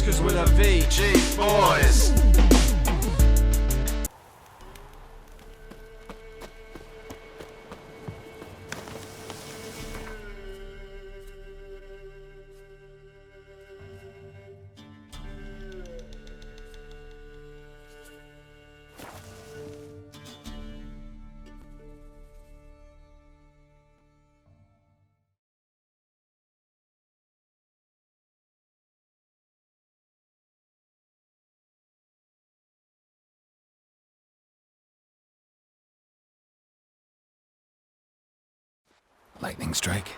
Whiskers with a VG boys. Lightning strike.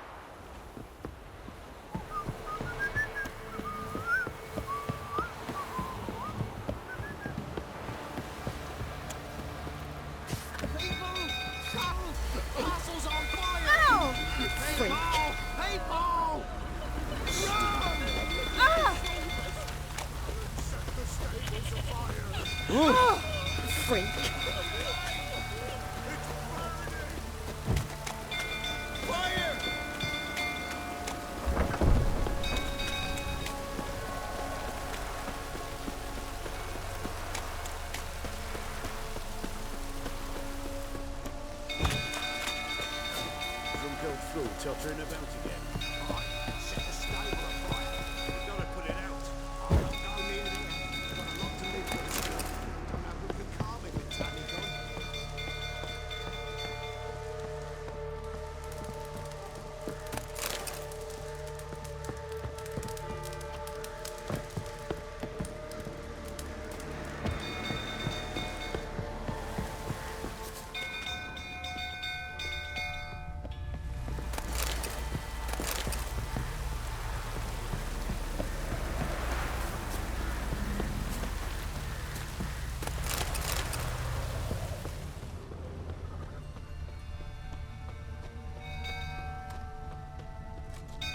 Freak. Till turn about again. Right, set the stable afire. We've got to put it out. I don't go near the end. We've got a lot to live with still. Don't know who can calm it when Tanny's gone.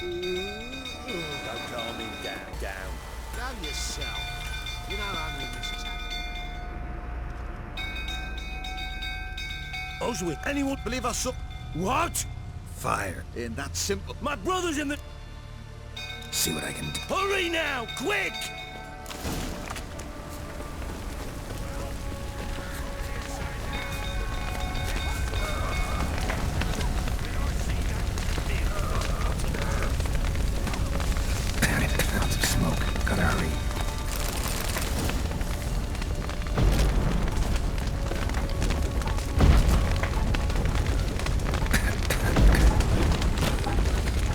Don't calm him down. Calm yourself. You know only Mrs. Oswald, anyone believe us up? What? Fire. In that simple. My brother's in the. See what I can do. Hurry now, quick! Clouds of smoke. Gotta hurry.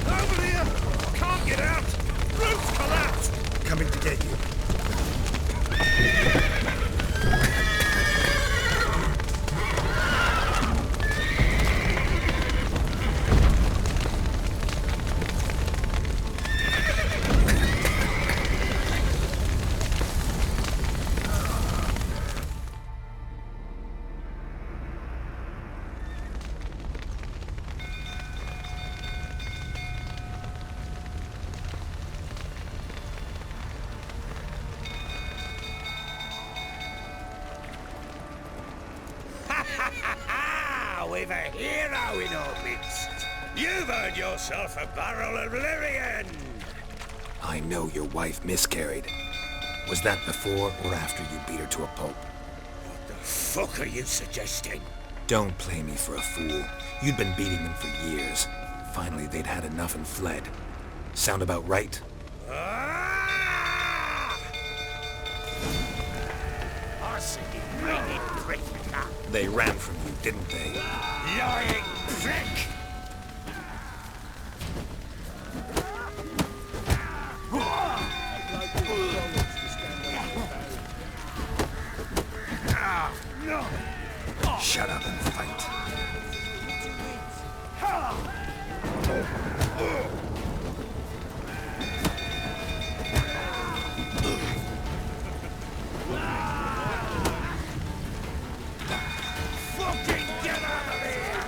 Over here! Can't get out! Roof's collapsed! Coming to get you. We've a hero in our midst. You've earned yourself a barrel of Lyrian. I know your wife miscarried. Was that before or after you beat her to a pulp? What the fuck are you suggesting? Don't play me for a fool. You'd been beating them for years. Finally, they'd had enough and fled. Sound about right? Ah! Arsenic, mighty prick. They ran from you, didn't they? Lying prick! Shut up and fight. Fucking get out of here!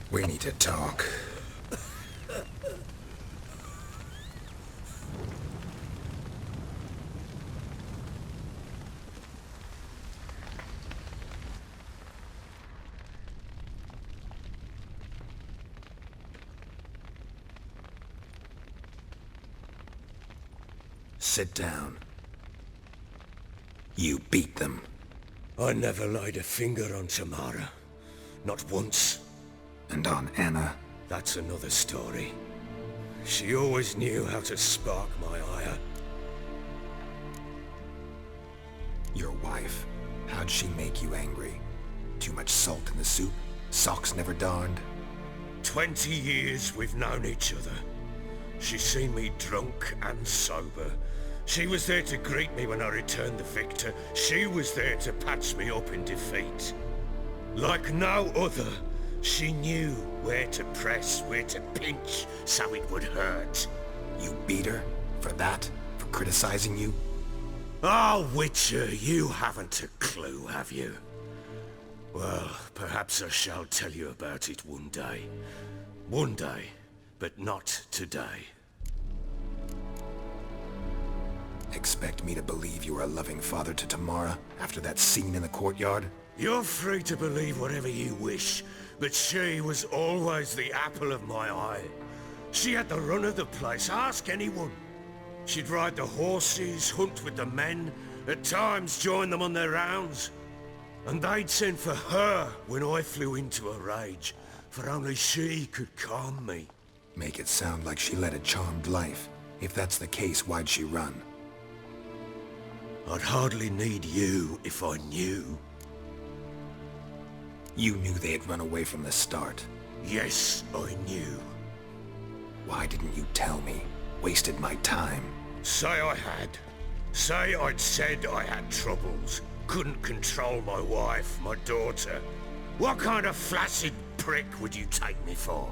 We need to talk. Sit down. You beat them. I never laid a finger on Tamara. Not once. And on Anna? That's another story. She always knew how to spark my ire. Your wife. How'd she make you angry? Too much salt in the soup? Socks never darned? 20 years we've known each other. She's seen me drunk and sober. She was there to greet me when I returned the victor. She was there to patch me up in defeat. Like no other, she knew where to press, where to pinch, so it would hurt. You beat her? For that? For criticizing you? Oh, Witcher, you haven't a clue, have you? Well, perhaps I shall tell you about it one day. One day, but not today. Expect me to believe you are a loving father to Tamara after that scene in the courtyard? You're free to believe whatever you wish, but she was always the apple of my eye. She had the run of the place, ask anyone. She'd ride the horses, hunt with the men, at times join them on their rounds. And they'd send for her when I flew into a rage, for only she could calm me. Make it sound like she led a charmed life. If that's the case, why'd she run? I'd hardly need you if I knew. You knew they had run away from the start. Yes, I knew. Why didn't you tell me? Wasted my time. Say I had. Say I'd said I had troubles. Couldn't control my wife, my daughter. What kind of flaccid prick would you take me for?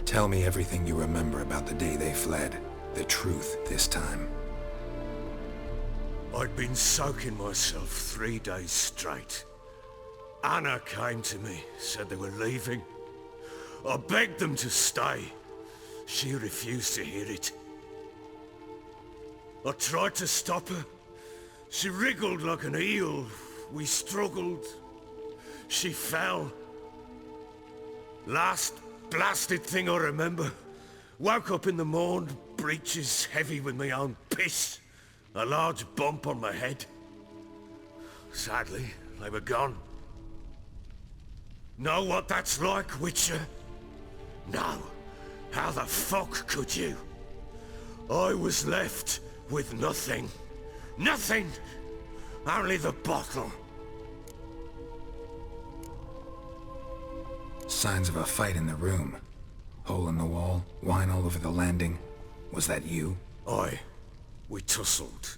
Tell me everything you remember about the day they fled. The truth this time. I'd been soaking myself 3 days straight. Anna came to me, said they were leaving. I begged them to stay. She refused to hear it. I tried to stop her. She wriggled like an eel. We struggled. She fell. Last blasted thing I remember. Woke up in the morn, breeches heavy with my own piss. A large bump on my head. Sadly, they were gone. Know what that's like, Witcher? No. How the fuck could you? I was left with nothing. Nothing! Only the bottle. Signs of a fight in the room. Hole in the wall, wine all over the landing. Was that you? We tussled.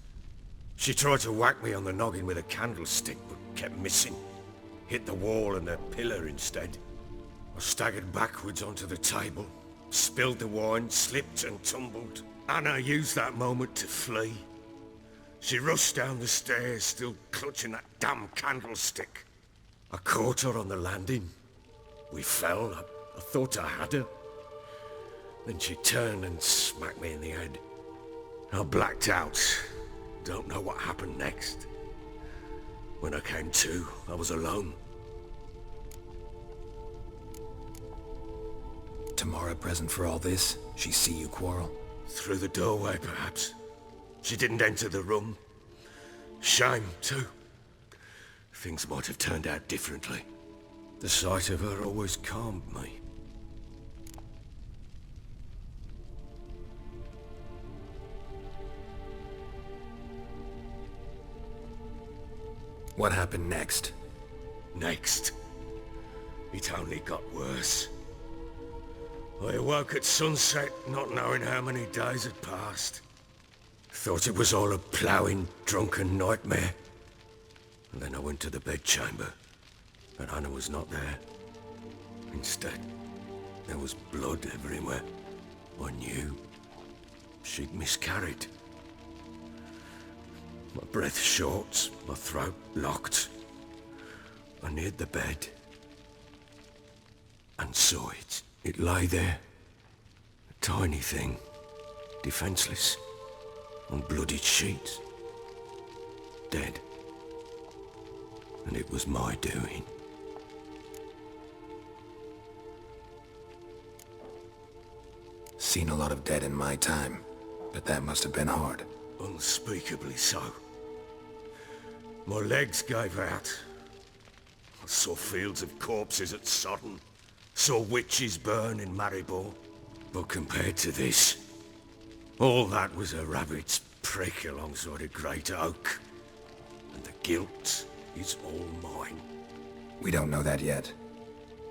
She tried to whack me on the noggin with a candlestick, but kept missing. Hit the wall and the pillar instead. I staggered backwards onto the table, spilled the wine, slipped and tumbled. Anna used that moment to flee. She rushed down the stairs, still clutching that damn candlestick. I caught her on the landing. We fell. I thought I had her. Then she turned and smacked me in the head. I blacked out. Don't know what happened next. When I came to, I was alone. Tamara present for all this? She see you quarrel? Through the doorway, perhaps. She didn't enter the room. Shame, too. Things might have turned out differently. The sight of her always calmed me. What happened next? Next, it only got worse. I awoke at sunset, not knowing how many days had passed. Thought it was all a ploughing, drunken nightmare. And then I went to the bedchamber, and Anna was not there. Instead, There was blood everywhere. I knew. She'd miscarried. My breath short, my throat locked. I neared the bed and saw it. It lay there, a tiny thing, defenseless, on bloodied sheets, dead. And it was my doing. Seen a lot of dead in my time, but that must have been hard. Unspeakably so. My legs gave out. I saw fields of corpses at Sodden. Saw witches burn in Maribor. But compared to this, all that was a rabbit's prick alongside a great oak. And the guilt is all mine. We don't know that yet.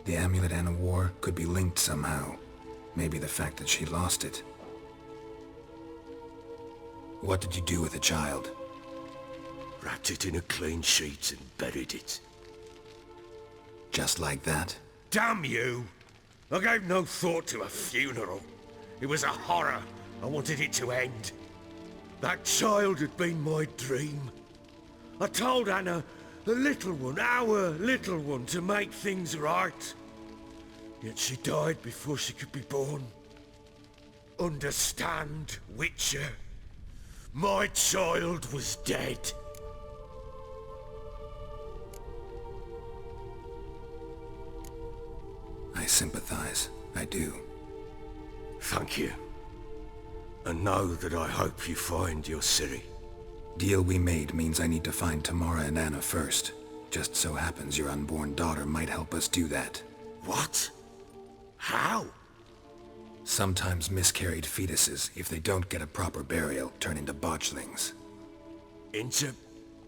The amulet and a war could be linked somehow. Maybe the fact that she lost it. What did you do with the child? Wrapped it in a clean sheet and buried it. Just like that? Damn you! I gave no thought to a funeral. It was a horror. I wanted it to end. That child had been my dream. I told Anna, the little one, our little one, to make things right. Yet she died before she could be born. Understand, Witcher? My child was dead. I sympathize. I do. Thank you. And know that I hope you find your Ciri. Deal we made means I need to find Tamara and Anna first. Just so happens your unborn daughter might help us do that. What? How? Sometimes miscarried fetuses, if they don't get a proper burial, turn into botchlings. Into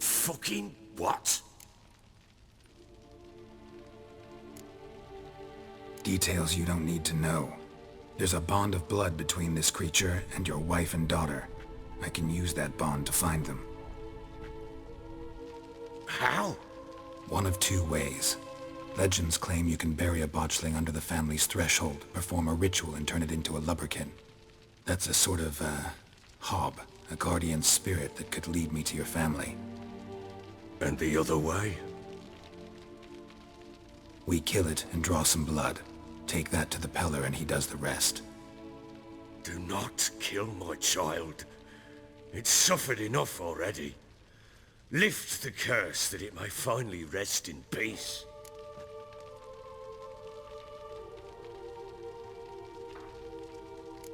fucking what? Details you don't need to know. There's a bond of blood between this creature and your wife and daughter. I can use that bond to find them. How? One of two ways. Legends claim you can bury a botchling under the family's threshold, perform a ritual and turn it into a lubberkin. That's a sort of, hob, a guardian spirit that could lead me to your family. And the other way? We kill it and draw some blood. Take that to the Peller and he does the rest. Do not kill my child. It's suffered enough already. Lift the curse that it may finally rest in peace.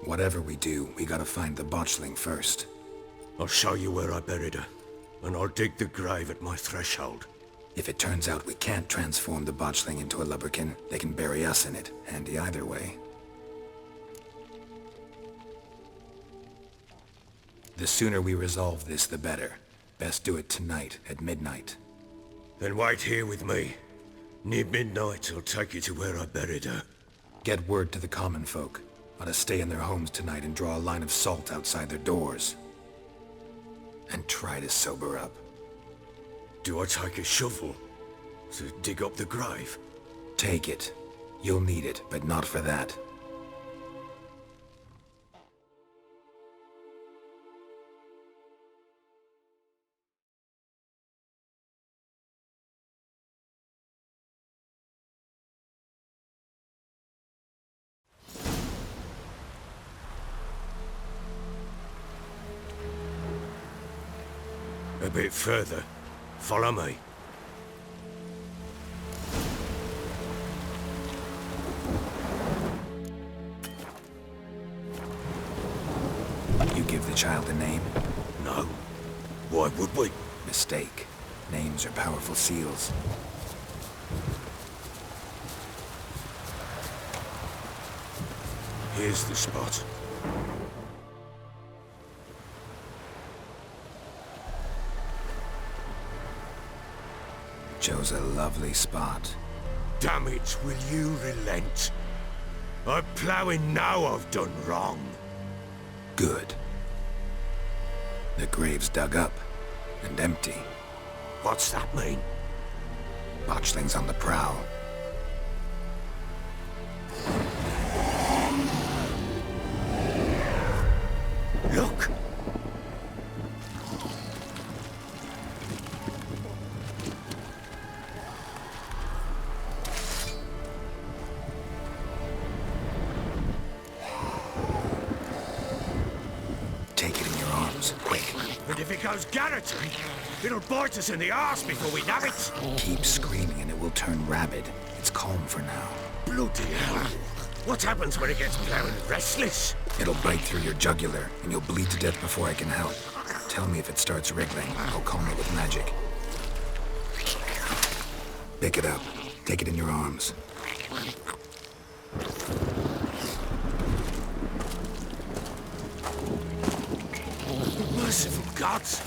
Whatever we do, we gotta find the botchling first. I'll show you where I buried her, and I'll dig the grave at my threshold. If it turns out we can't transform the botchling into a lubberkin, they can bury us in it. Handy either way. The sooner we resolve this, the better. Best do it tonight, at midnight. Then wait here with me. Near midnight, I'll take you to where I buried her. Get word to the common folk. Ought to stay in their homes tonight and draw a line of salt outside their doors. And try to sober up. Do I take a shovel to dig up the grave? Take it. You'll need it, but not for that. A bit further. Follow me. You give the child a name? No. Why would we? Mistake. Names are powerful seals. Here's the spot. Chose a lovely spot. Damn it, will you relent? I'm ploughing now I've done wrong. Good. The grave's dug up and empty. What's that mean? Botchling's on the prowl. If it goes Garrett, it'll bite us in the arse before we know it. Keep screaming and it will turn rabid. It's calm for now. Bloody hell. What happens when it gets plowing restless? It'll bite through your jugular, and you'll bleed to death before I can help. Tell me if it starts wriggling. I'll calm it with magic. Pick it up. Take it in your arms. Merciful gods!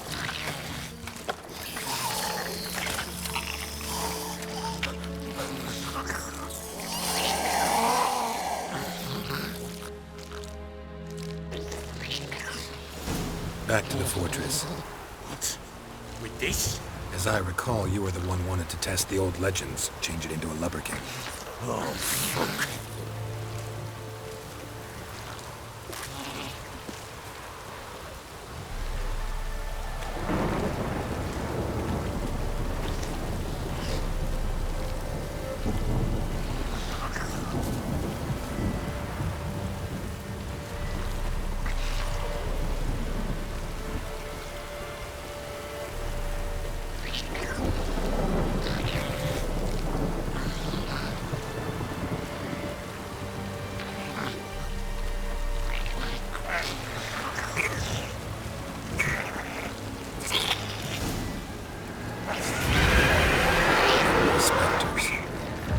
Back to the fortress. What? With this? As I recall, you were the one wanted to test the old legends, change it into a lubberkin. Oh, fuck. Spectres.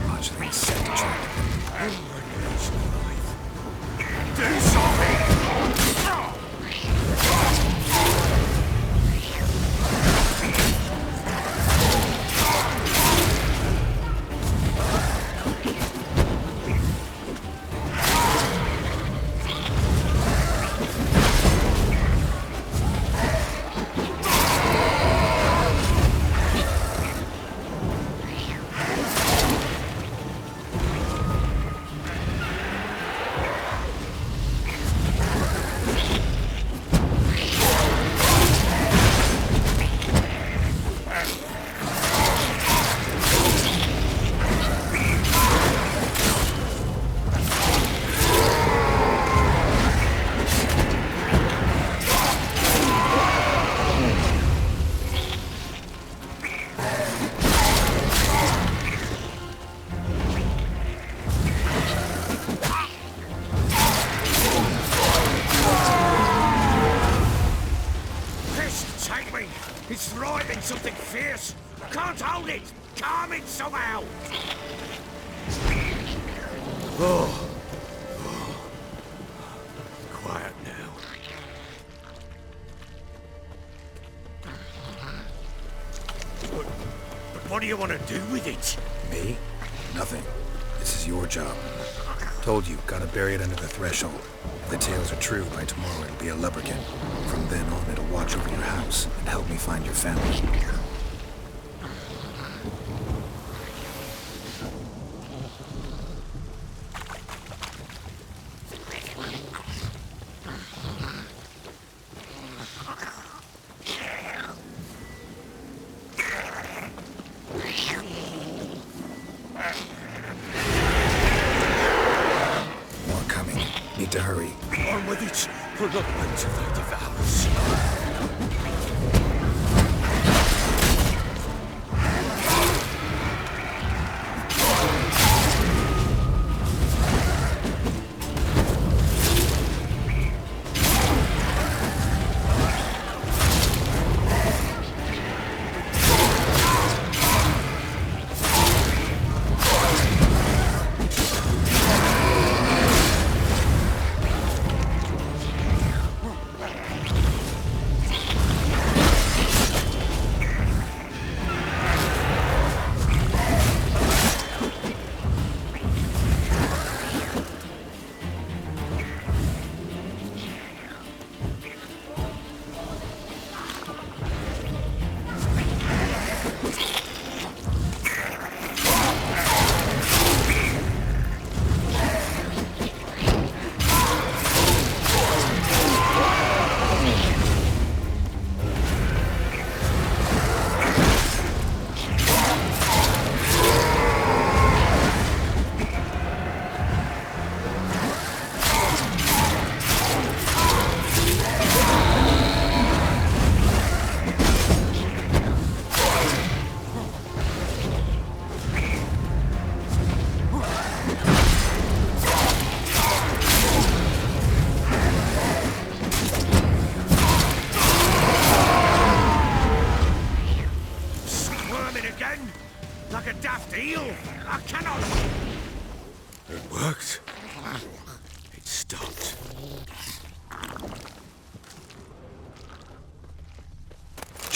Botchling set to track them. Do something! Take me! It's writhing something fierce! I can't hold it! Calm it somehow! Oh. Quiet now. But what do you want to do with it? Me? Nothing. This is your job. Told you, gotta bury it under the threshold. If the tales are true, by tomorrow it'll be a lubberkin. From then on, it'll watch over your house and help me find your family. More coming. Need to hurry. On with it! We'll not wait till they devour us.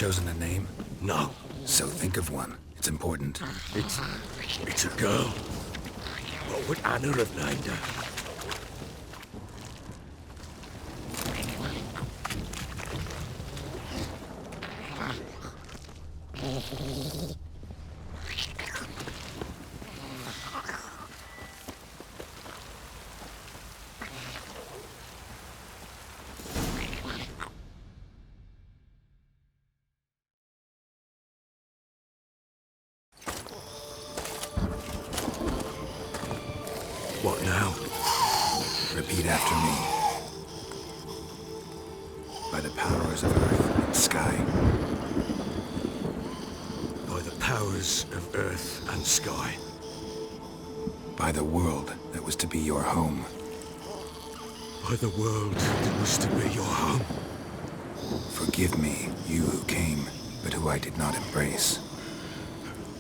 chosen a name? No. So think of one. It's important. It's a girl. What would Anna have named her? What now? Repeat after me. By the powers of earth and sky. By the powers of earth and sky. By the world that was to be your home. By the world that was to be your home. Forgive me, you who came, but who I did not embrace.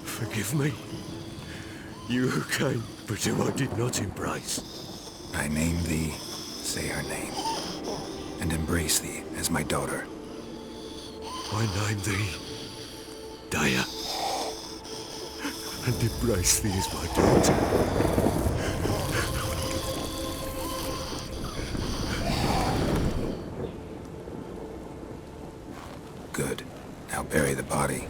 Forgive me. You who came, but who I did not embrace. I name thee, say her name, and embrace thee as my daughter. I name thee Daya, and embrace thee as my daughter. Good. Now bury the body.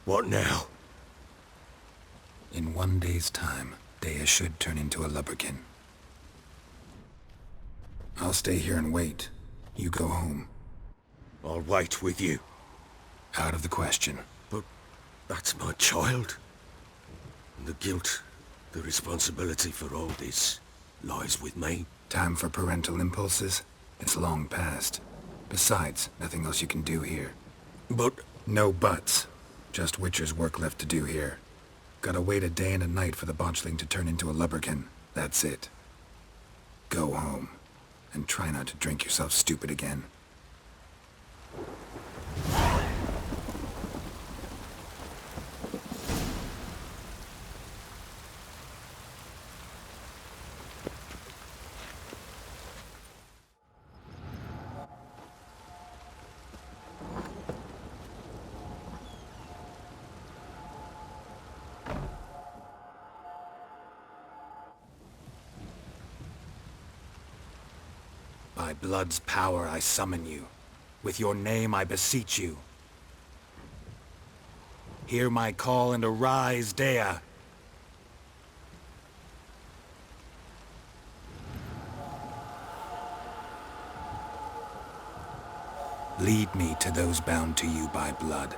What now? In 1 day's time, Dea should turn into a lubberkin. I'll stay here and wait. You go home. I'll wait with you. Out of the question. But that's my child. And the guilt, the responsibility for all this lies with me. Time for parental impulses? It's long past. Besides, nothing else you can do here. But No buts. Just Witcher's work left to do here. Gotta wait a day and a night for the Botchling to turn into a lubberkin. That's it. Go home. And try not to drink yourself stupid again. By blood's power I summon you. With your name I beseech you. Hear my call and arise, Dea. Lead me to those bound to you by blood.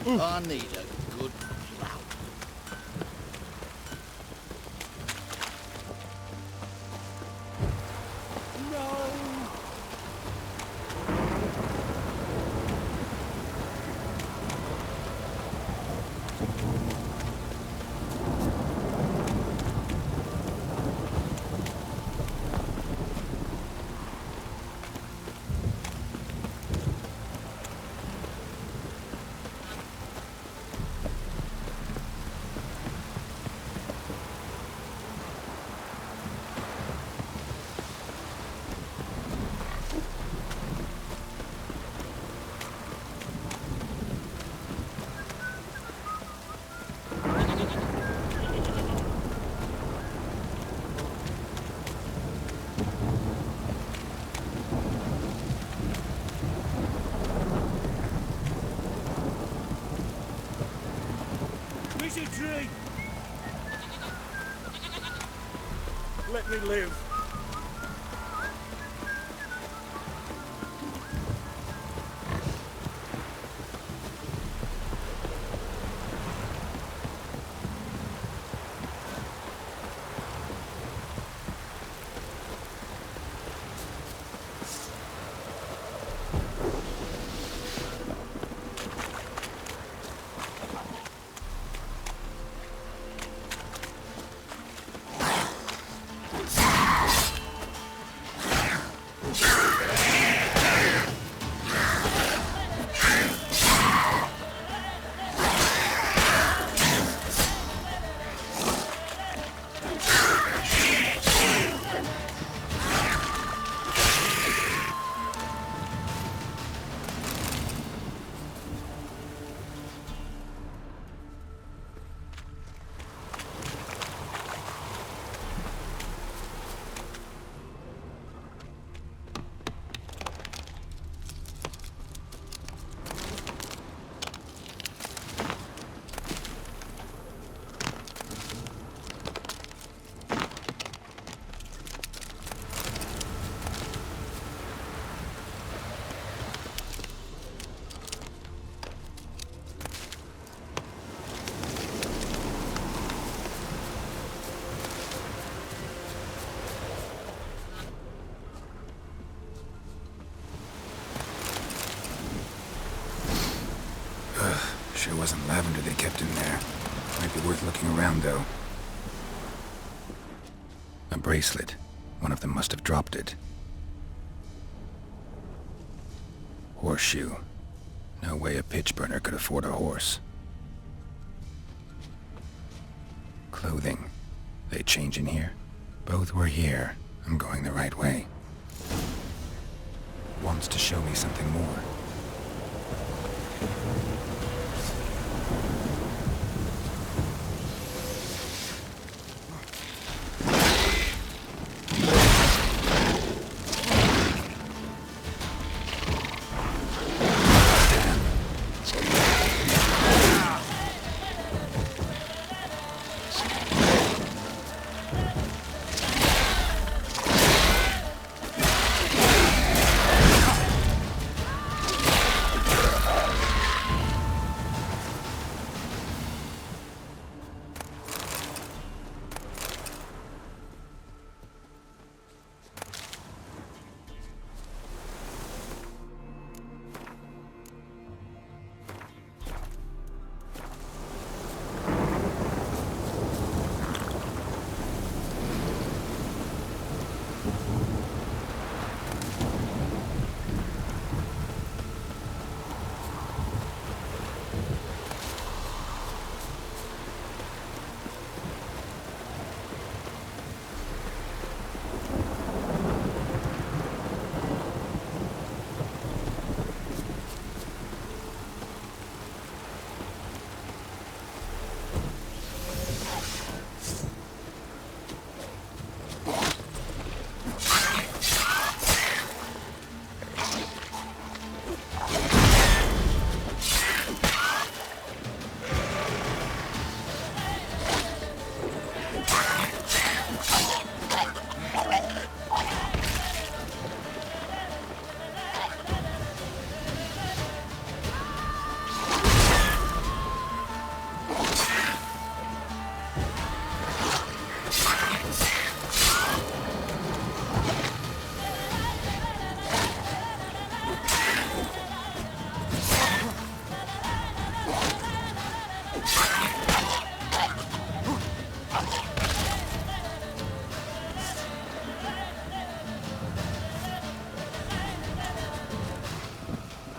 I need a good plow. Tree! Let me live. Sure wasn't lavender they kept in there. Might be worth looking around, though. A bracelet. One of them must have dropped it. Horseshoe. No way a pitch burner could afford a horse. Clothing. They change in here? Both were here. I'm going the right way. Wants to show me something more.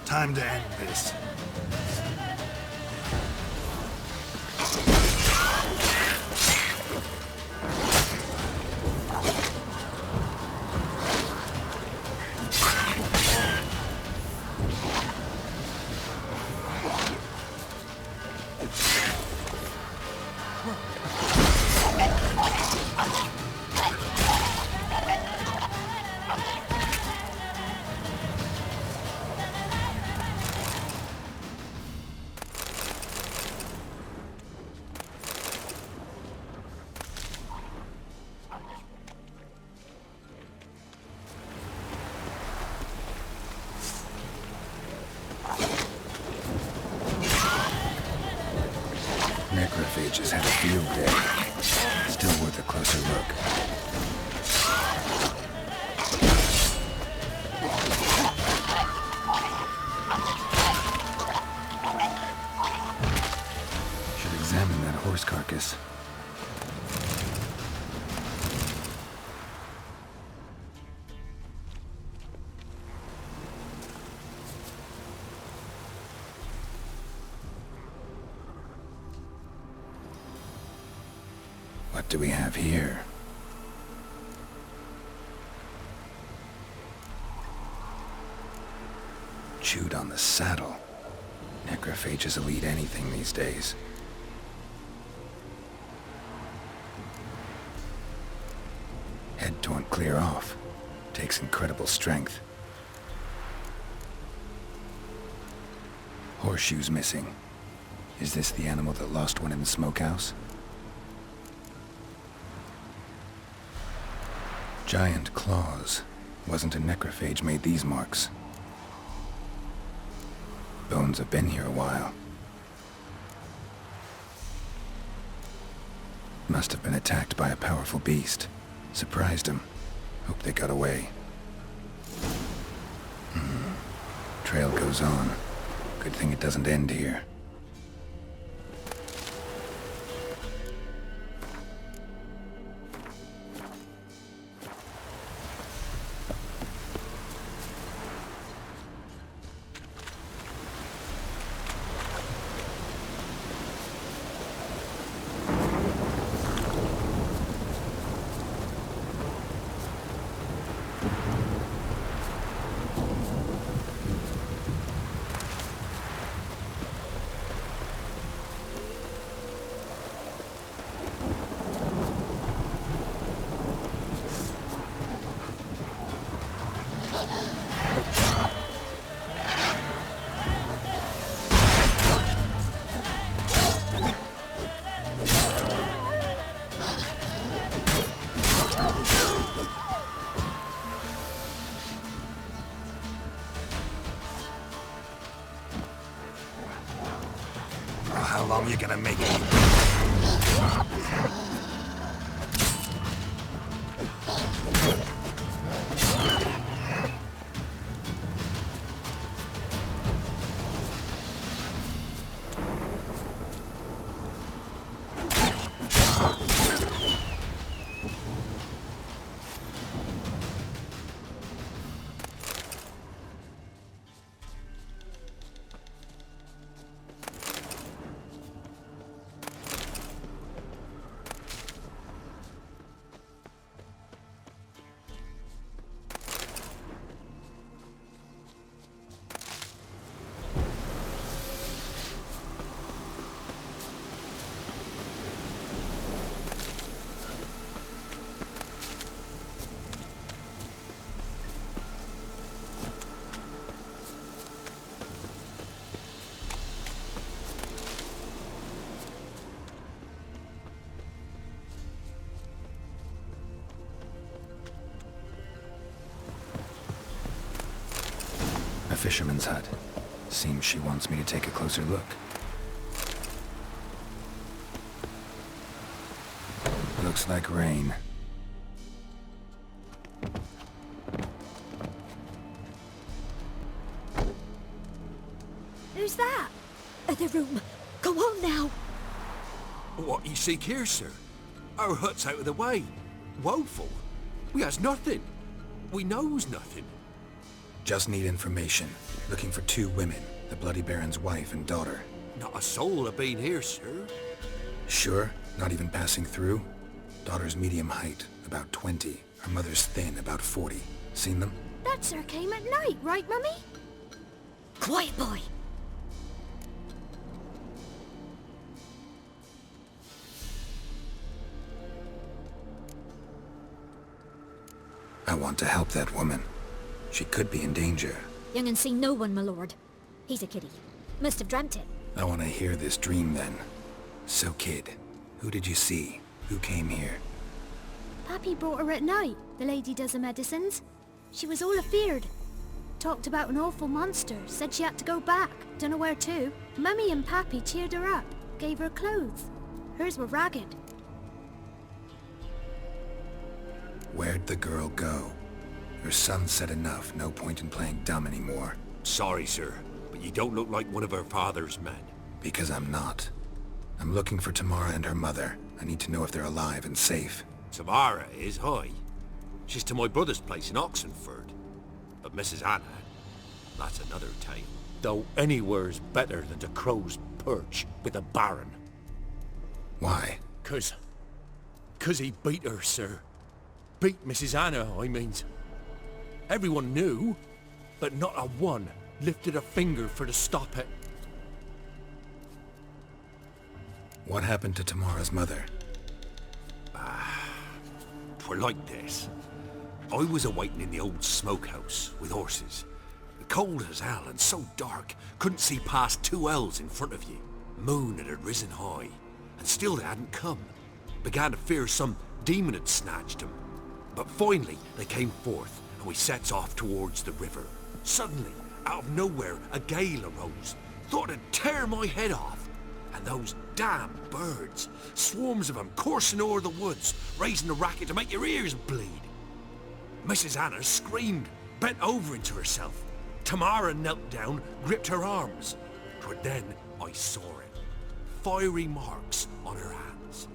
Time to end this. Necrophages had a field day. Still worth a closer look. Should examine that horse carcass. What do we have here? Chewed on the saddle. Necrophages will eat anything these days. Head torn clear off. Takes incredible strength. Horseshoes missing. Is this the animal that lost one in the smokehouse? Giant claws. Wasn't a necrophage made these marks. Bones have been here a while. Must have been attacked by a powerful beast. Surprised him. Hope they got away. Trail goes on. Good thing it doesn't end here. How long you gonna make it? A fisherman's hut. Seems she wants me to take a closer look. Looks like rain. Who's that? Other room. Go on now. What you seek here, sir? Our hut's out of the way. Woeful. We has nothing. We knows nothing. Just need information. Looking for 2 women, the Bloody Baron's wife and daughter. Not a soul have been here, sir. Sure? Not even passing through? Daughter's medium height, about 20. Her mother's thin, about 40. Seen them? That sir came at night, right, Mummy? Quiet, boy. I want to help that woman. She could be in danger. Young and seen no one, my lord. He's a kiddie. Must have dreamt it. I want to hear this dream then. So kid, who did you see? Who came here? Pappy brought her at night. The lady does the medicines. She was all afeared. Talked about an awful monster. Said she had to go back. Dunno where to. Mummy and Pappy cheered her up. Gave her clothes. Hers were ragged. Where'd the girl go? Your son said enough. No point in playing dumb anymore. Sorry, sir, but you don't look like one of our father's men. Because I'm not. I'm looking for Tamara and her mother. I need to know if they're alive and safe. Tamara is, hi. She's to my brother's place in Oxenford. But Mrs. Anna, that's another tale. Though anywhere's better than the crow's perch with the Baron. Why? 'Cause he beat her, sir. Beat Mrs. Anna, I means. Everyone knew, but not a one lifted a finger for to stop it. What happened to Tamara's mother? 'Twere like this. I was awaiting in the old smokehouse with horses. Cold as hell and so dark, couldn't see past 2 ells in front of you. Moon had risen high, and still they hadn't come. Began to fear some demon had snatched them. But finally they came forth, and we sets off towards the river. Suddenly, out of nowhere, a gale arose. Thought it'd tear my head off. And those damn birds, swarms of them coursing o'er the woods, raising a racket to make your ears bleed. Mrs. Anna screamed, bent over into herself. Tamara knelt down, gripped her arms. 'Twere then I saw it. Fiery marks on her hands.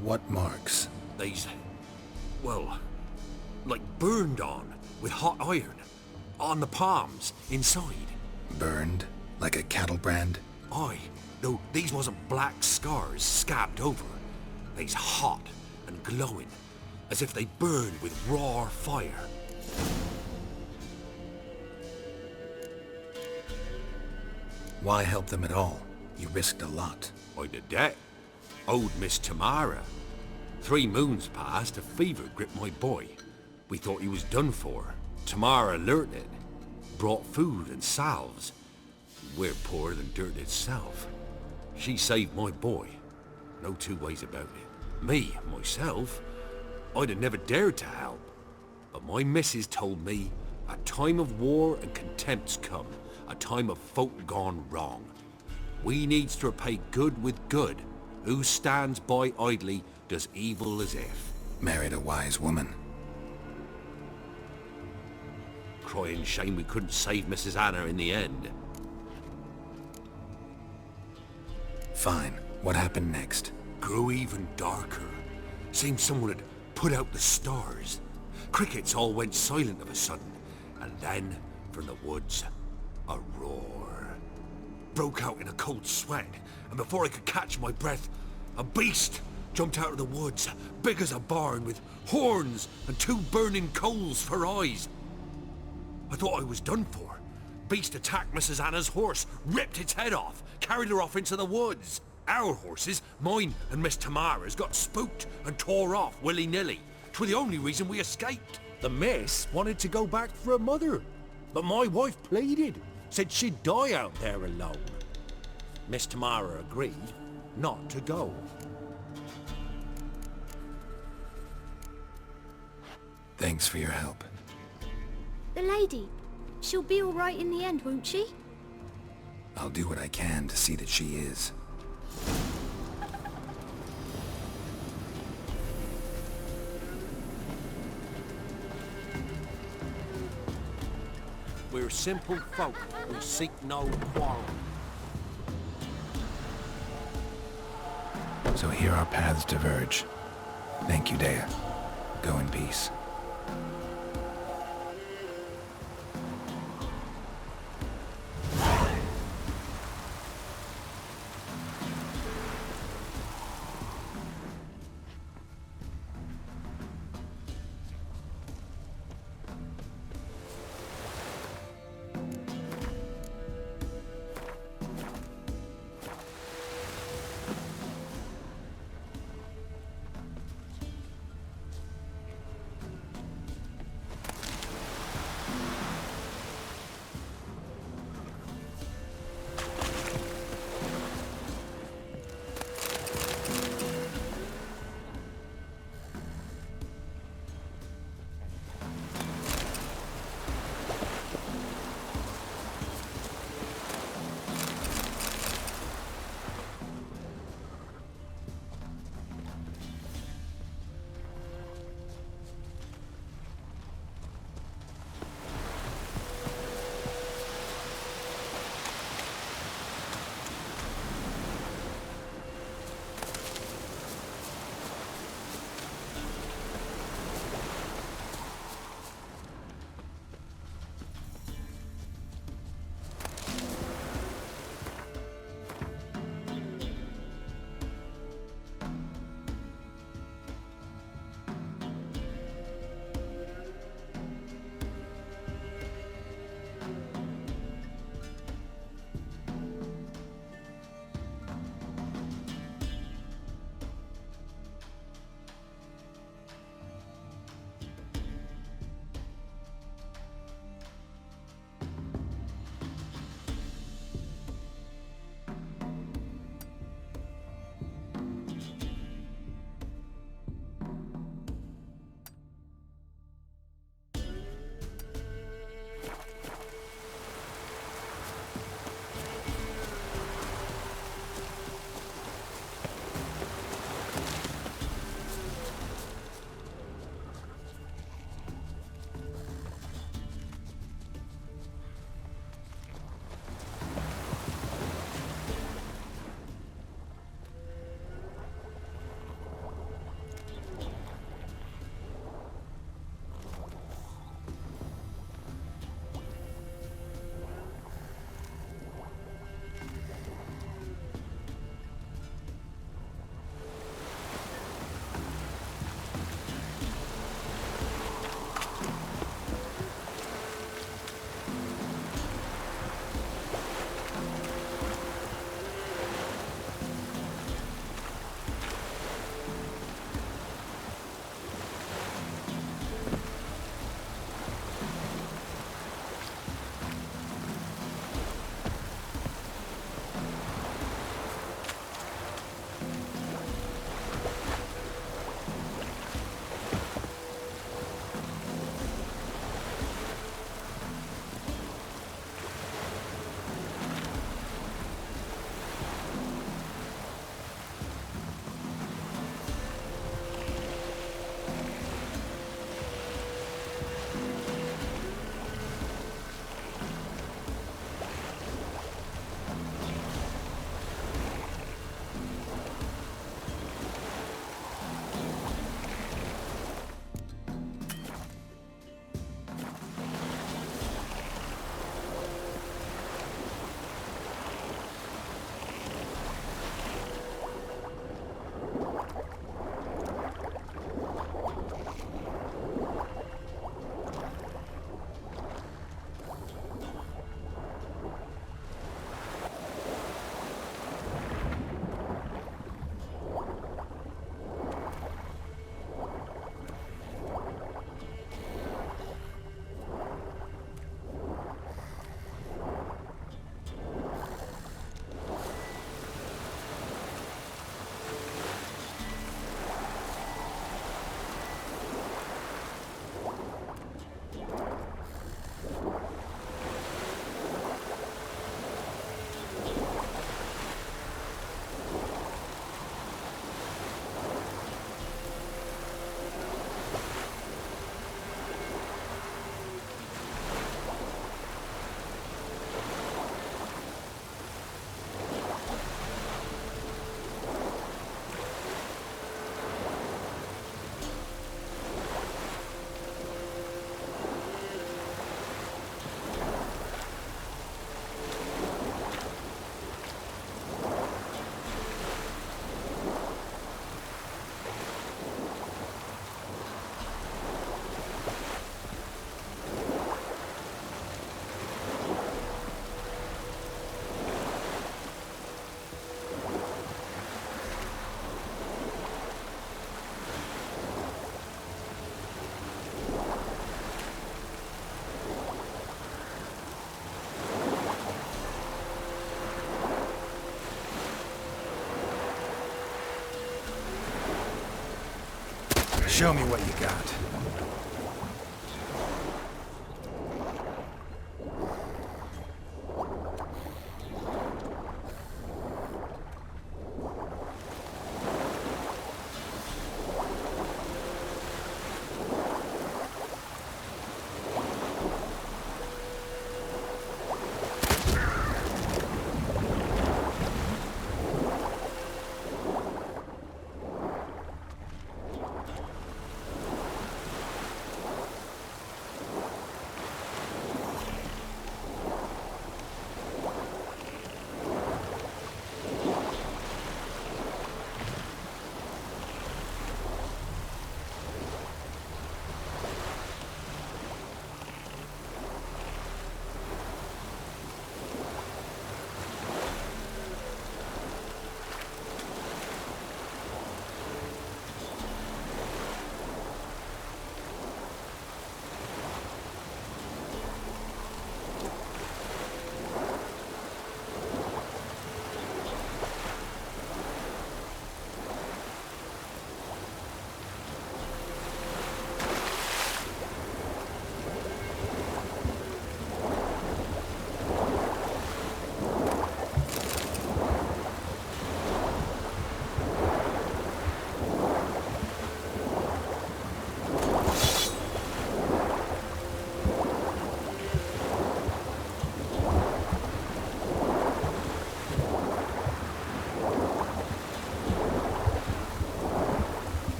What marks? They's, well, like burned on with hot iron. On the palms, inside. Burned? Like a cattle brand? Aye, though these wasn't black scars scabbed over. They's hot and glowing, as if they burned with raw fire. Why help them at all? You risked a lot. I'd a debt. Owed Miss Tamara. 3 moons passed, a fever gripped my boy. We thought he was done for. Tamara learnt it. Brought food and salves. We're poorer than dirt itself. She saved my boy. No 2 ways about it. Me, myself, I'd have never dared to help. But my missus told me a time of war and contempt's come, a time of folk gone wrong. We needs to repay good with good. Who stands by idly does evil as if. Married a wise woman. Crying shame we couldn't save Mrs. Anna in the end. Fine. What happened next? Grew even darker. Seemed someone had put out the stars. Crickets all went silent of a sudden. And then, from the woods, a roar. Broke out in a cold sweat, and before I could catch my breath, a beast jumped out of the woods, big as a barn, with horns and 2 burning coals for eyes. I thought I was done for. Beast attacked Mrs. Anna's horse, ripped its head off, carried her off into the woods. Our horses, mine and Miss Tamara's, got spooked and tore off willy-nilly. 'Twere the only reason we escaped. The miss wanted to go back for her mother, but my wife pleaded, said she'd die out there alone. Miss Tamara agreed not to go. Thanks for your help. The lady, she'll be all right in the end, won't she? I'll do what I can to see that she is. We're simple folk who seek no quarrel. So here our paths diverge. Thank you, Dea. Go in peace. Show me what you got.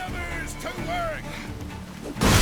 Numbers to work!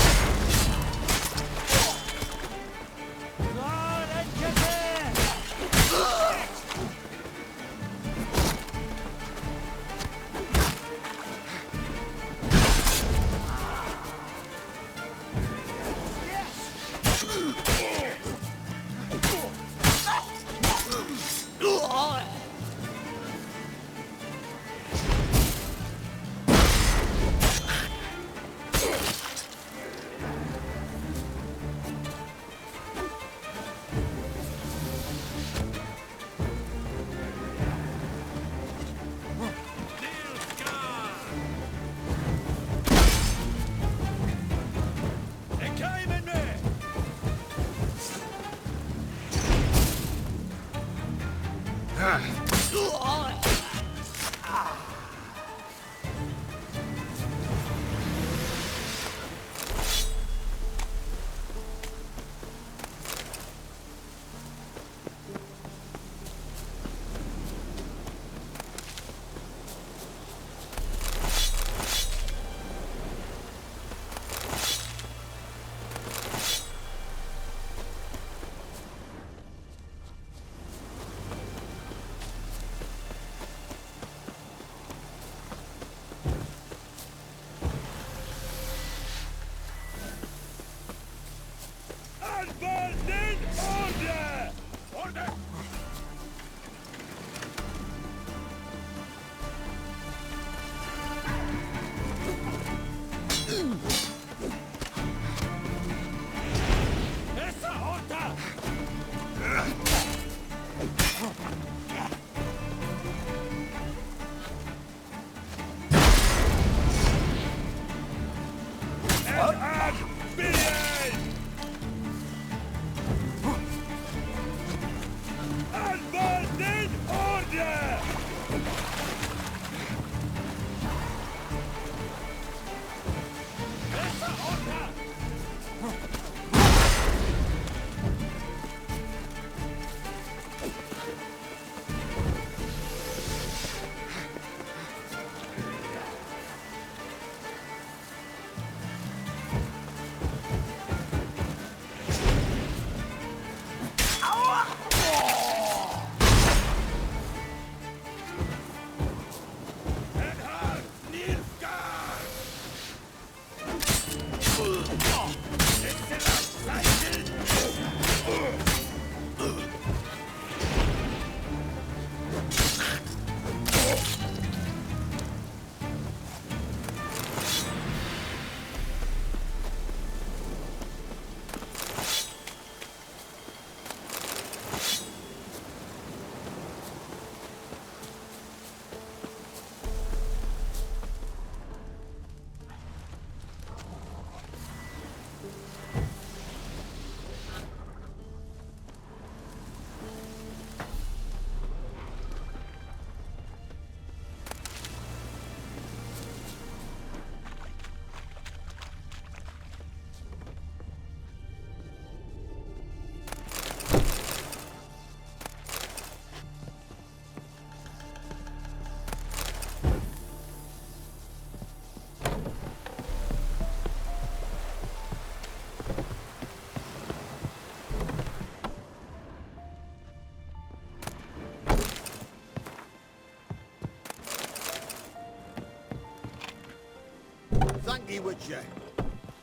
Thank you, Witcher.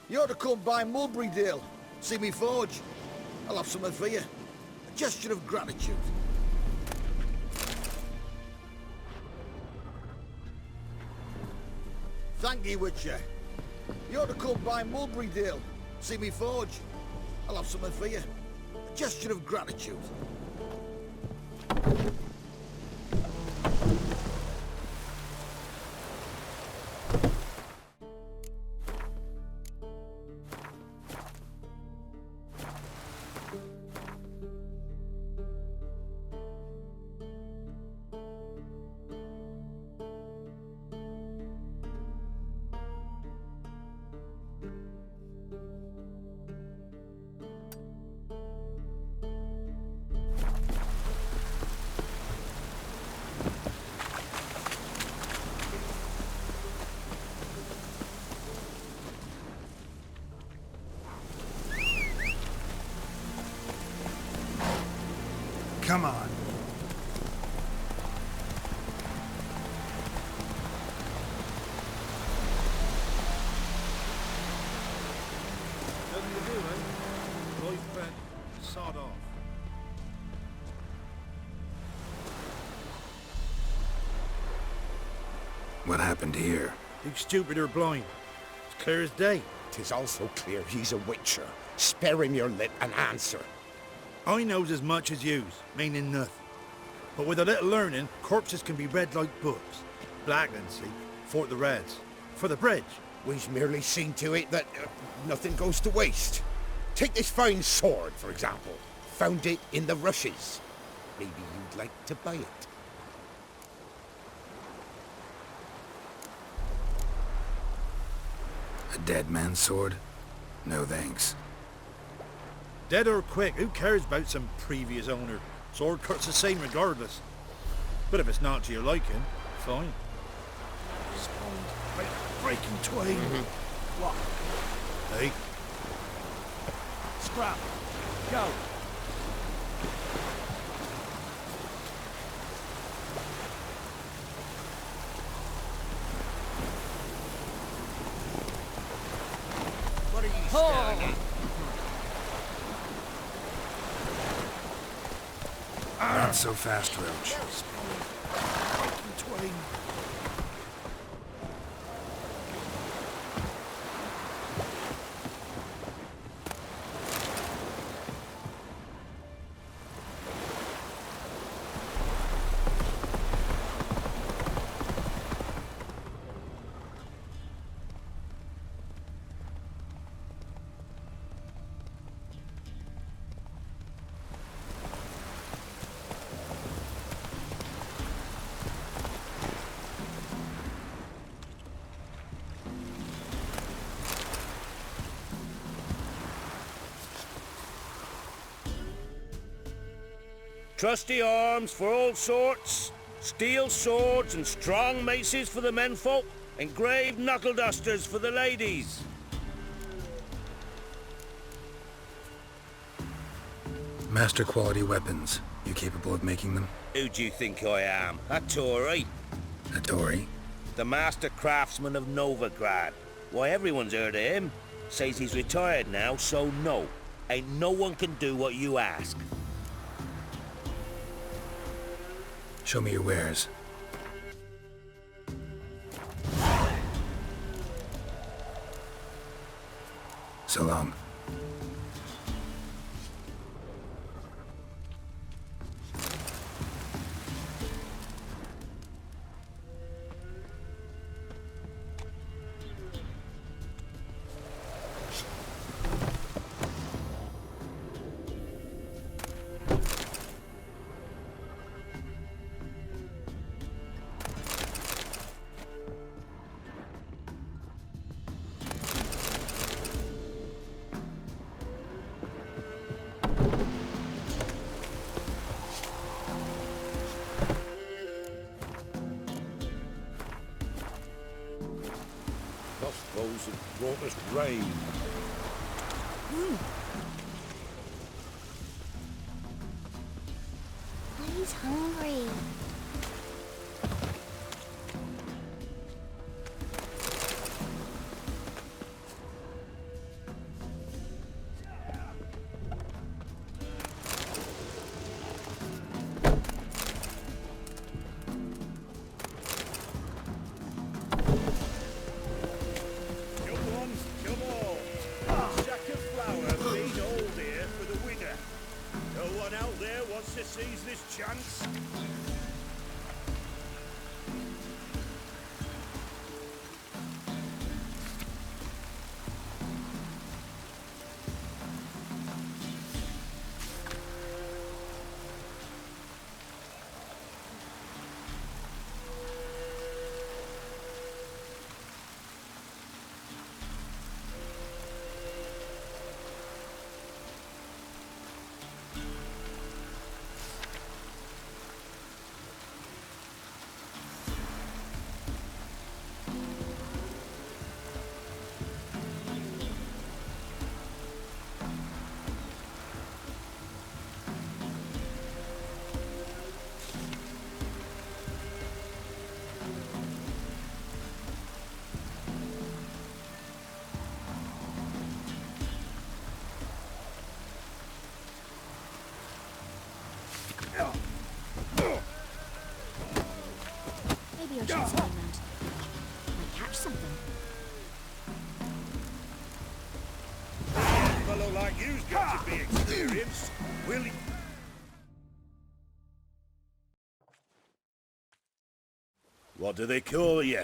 You ought to come by Mulberrydale. See me forge. I'll have something for you. A gesture of gratitude. Thank you, Witcher. You ought to come by Mulberrydale. See me forge. I'll have something for you. A gesture of gratitude. Come on. Nothing to do, eh? Life bent, sod off. What happened here? You stupid or blind? It's clear as day. 'Tis also clear he's a witcher. Spare him your lip and answer. I knows as much as yous, meaning nothing. But with a little learning, corpses can be read like books. Blackland, see, for the Reds. For the bridge. We've merely seen to it that nothing goes to waste. Take this fine sword, for example. Found it in the rushes. Maybe you'd like to buy it. A dead man's sword? No thanks. Dead or quick, who cares about some previous owner? Sword cuts the same regardless. But if it's not to your liking, fine. Breaking twain. What? Hey, Scrap. Go. What are you staring at? Not so fast, Roach. breaking twain. Trusty arms for all sorts, steel swords and strong maces for the menfolk, engraved knuckle dusters for the ladies. Master quality weapons. You capable of making them? Who do you think I am? A Tory? A Tory? The master craftsman of Novigrad. Why, everyone's heard of him. Says he's retired now, so no. Ain't no one can do what you ask. Show me your wares. So long. Crossbows have brought us rain. He's hungry. Seize this chance. Maybe I should swim around. Might catch something. A fellow like you's got to be experienced, will he? What do they call you?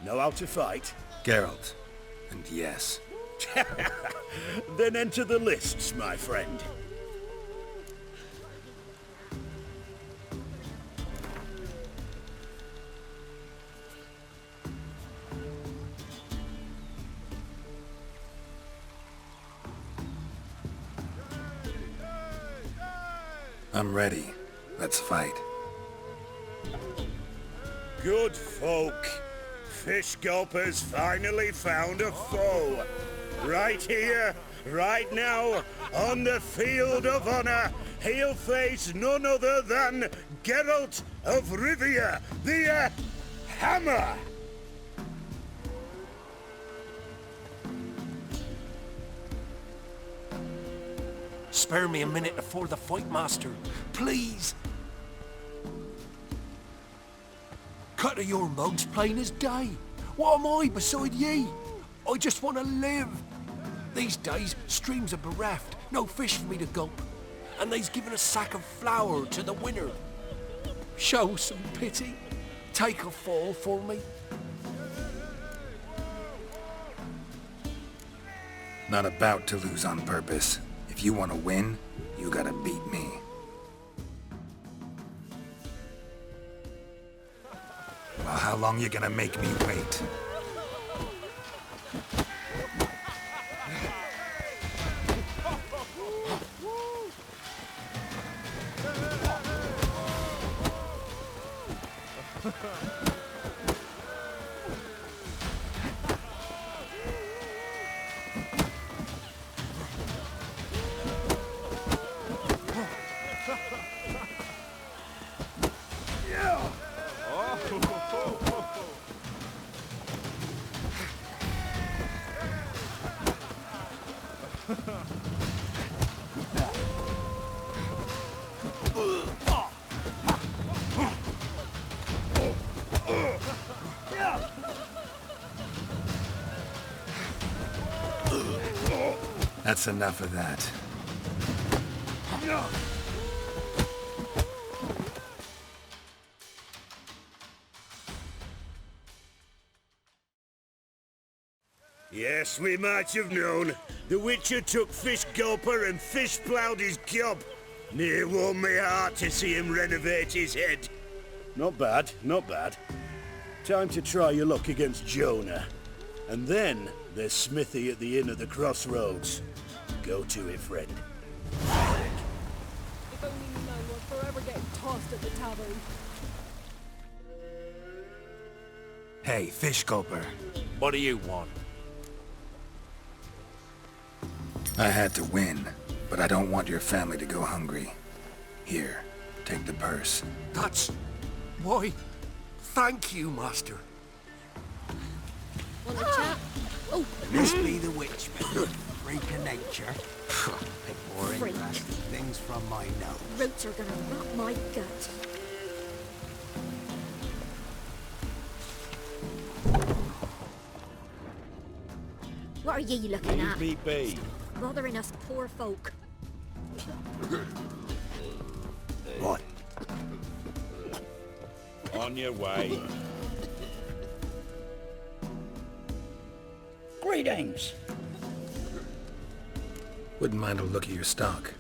Know how to fight? Geralt. And yes. Then enter the lists, my friend. I'm ready. Let's fight. Good folk. Fish Gulper's finally found a foe. Right here, right now, on the field of honor, he'll face none other than Geralt of Rivia, the Hammer! Spare me a minute before the fight, Master. Please. Cut of your mugs plain as day. What am I beside ye? I just want to live. These days, streams are bereft. No fish for me to gulp. And they's given a sack of flour to the winner. Show some pity. Take a fall for me. Not about to lose on purpose. If you want to win, you gotta beat me. Well, how long you gonna make me wait? That's enough of that. Yes, we might have known. The Witcher took Fish Gulper and fish ploughed his gob. Near warmed me heart to see him renovate his head. Not bad, not bad. Time to try your luck against Jonah. And then there's Smithy at the inn at the crossroads. Go to it, friend. If only you know we're forever getting tossed at the tavern. Hey, Fish Gulper. What do you want? I had to win, but I don't want your family to go hungry. Here, take the purse. That's... why... thank you, master. Want a chat? Oh, This be the witchman, freak of nature. Pick more Freak. interesting things from my nose. roots are gonna rot my gut. What are ye looking at? BB. Bothering us poor folk. What? On your way. Greetings. Wouldn't mind a look at your stock.